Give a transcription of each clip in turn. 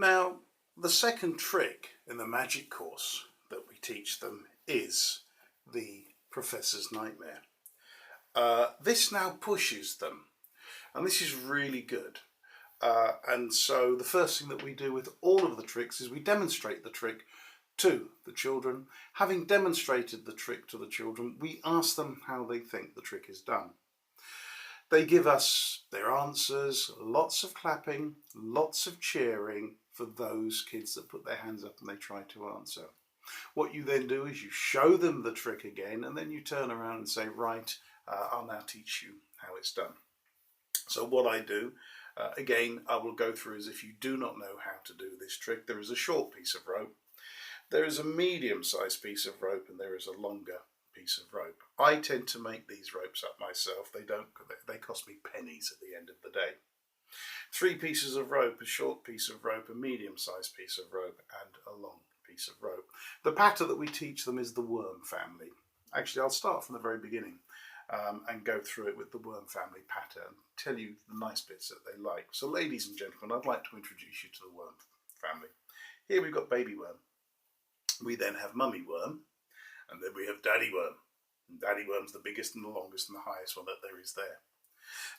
Now, the second trick in the magic course that we teach them is the Professor's Nightmare. This now pushes them, and this is really good. And so the first thing that we do with all of the tricks is we demonstrate the trick to the children. Having demonstrated the trick to the children, we ask them how they think the trick is done. They give us their answers, lots of clapping, lots of cheering for those kids that put their hands up and they try to answer. What you then do is you show them the trick again, and then you turn around and say, right, I'll now teach you how it's done. So what I do, again, I will go through as if you do not know how to do this trick. There is a short piece of rope, there is a medium-sized piece of rope, and there is a longer piece of rope. I tend to make these ropes up myself. They cost me pennies at the end of the day. 3 pieces of rope, a short piece of rope, a medium-sized piece of rope, and a long piece of rope. The patter that we teach them is the worm family. Actually, I'll start from the very beginning and go through it with the worm family patter and tell you the nice bits that they like. So ladies and gentlemen, I'd like to introduce you to the worm family. Here we've got baby worm. We then have mummy worm, and then we have daddy worm. And daddy worm's the biggest and the longest and the highest one that there is there.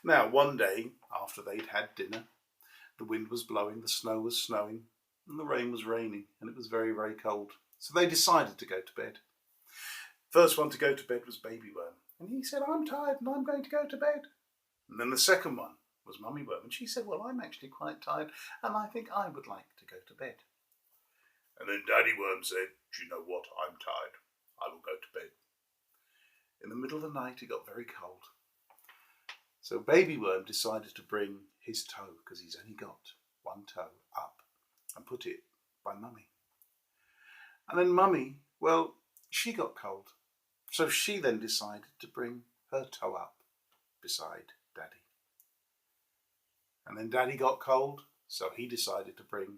Now, one day after they'd had dinner, the wind was blowing, the snow was snowing, and the rain was raining, and it was very, very cold. So they decided to go to bed. First one to go to bed was baby worm, and he said, I'm tired and I'm going to go to bed. And then the second one was mummy worm, and she said, well, I'm actually quite tired and I think I would like to go to bed. And then daddy worm said, do you know what, I'm tired, I will go to bed. In the middle of the night it got very cold. So baby worm decided to bring his toe, because he's only got one toe, up and put it by mummy. And then mummy, well, she got cold. So she then decided to bring her toe up beside daddy. And then daddy got cold, so he decided to bring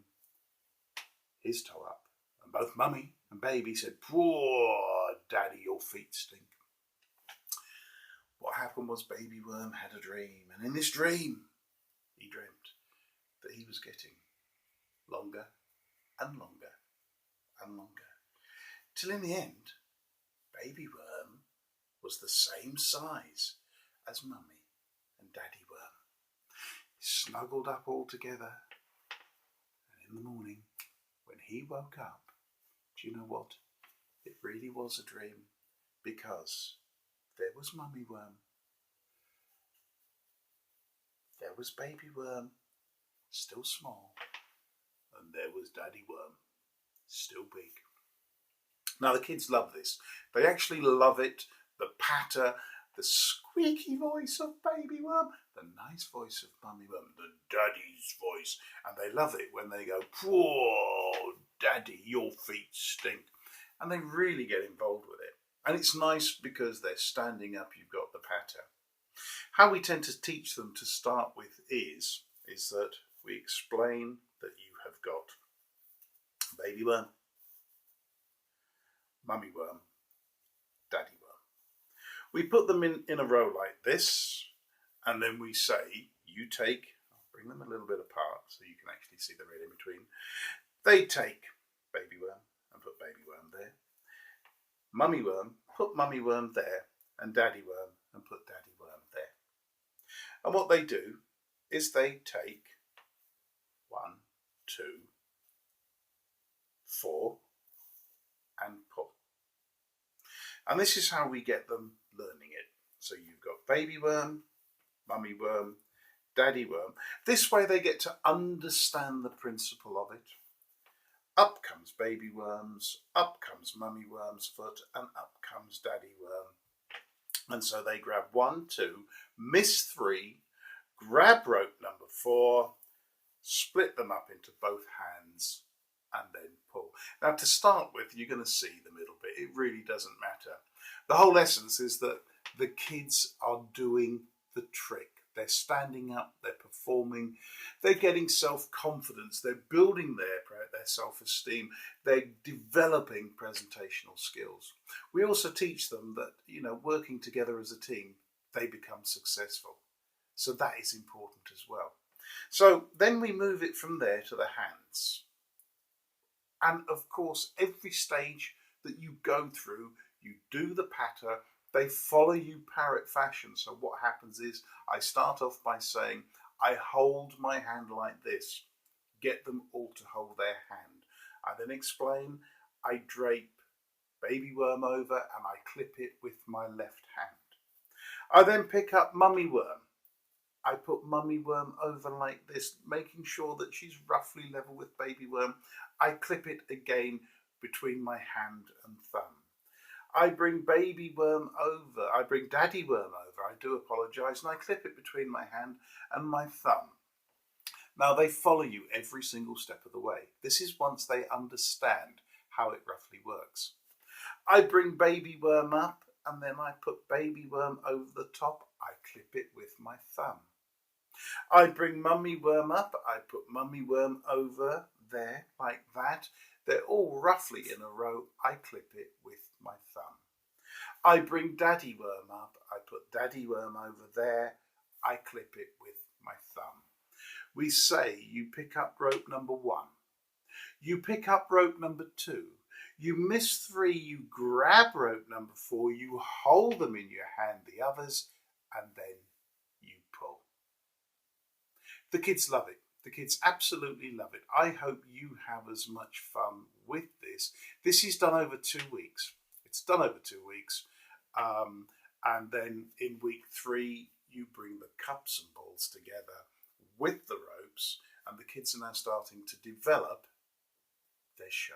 his toe up. And both mummy and baby said, poor daddy, your feet stink. What happened was baby worm had a dream, and in this dream he dreamt that he was getting longer and longer and longer, till in the end baby worm was the same size as mummy and daddy worm, snuggled up all together. And in the morning when he woke up, do you know what? It really was a dream, because there was mummy worm, there was baby worm, still small, and there was daddy worm, still big. Now the kids love this. They actually love it. The patter, the squeaky voice of baby worm, the nice voice of mummy worm, the daddy's voice, and they love it when they go, poor daddy, your feet stink. And they really get involved with it. And it's nice because they're standing up, you've got the patter. How we tend to teach them to start with is that we explain that you have got baby worm, mummy worm, daddy worm. We put them in a row like this, and then we say, you take, I'll bring them a little bit apart so you can actually see the red in between. They take baby worm and put baby worm there. Mummy worm, put mummy worm there, and daddy worm, and put daddy worm there. And what they do is they take 1, 2, 4, and pull. And this is how we get them learning it. So you've got baby worm, mummy worm, daddy worm. This way they get to understand the principle of it. Up comes baby worms, up comes mummy worm's foot, and up comes daddy worm. And so they grab 1, 2, miss 3, grab rope number 4, split them up into both hands, and then pull. Now to start with, you're going to see the middle bit. It really doesn't matter. The whole essence is that the kids are doing the trick. They're standing up, they're performing, they're getting self-confidence, they're building their self-esteem, they're developing presentational skills. We also teach them that, working together as a team, they become successful. So that is important as well. So then we move it from there to the hands. And of course, every stage that you go through, you do the patter, they follow you parrot fashion. So what happens is I start off by saying, I hold my hand like this. Get them all to hold their hand. I then explain, I drape baby worm over and I clip it with my left hand. I then pick up mummy worm. I put mummy worm over like this, making sure that she's roughly level with baby worm. I clip it again between my hand and thumb. I bring baby worm over, I bring daddy worm over, I do apologise, and I clip it between my hand and my thumb. Now they follow you every single step of the way. This is once they understand how it roughly works. I bring baby worm up and then I put baby worm over the top. I clip it with my thumb. I bring mummy worm up. I put mummy worm over there like that. They're all roughly in a row. I clip it with my thumb. I bring daddy worm up. I put daddy worm over there. I clip it with my thumb. We say you pick up rope number 1. You pick up rope number 2. You miss 3, you grab rope number 4, you hold them in your hand, the others, and then you pull. The kids love it. The kids absolutely love it. I hope you have as much fun with this. This is done over 2 weeks. It's done over 2 weeks. And then in week 3, you bring the cups and balls together with the ropes, and the kids are now starting to develop their show.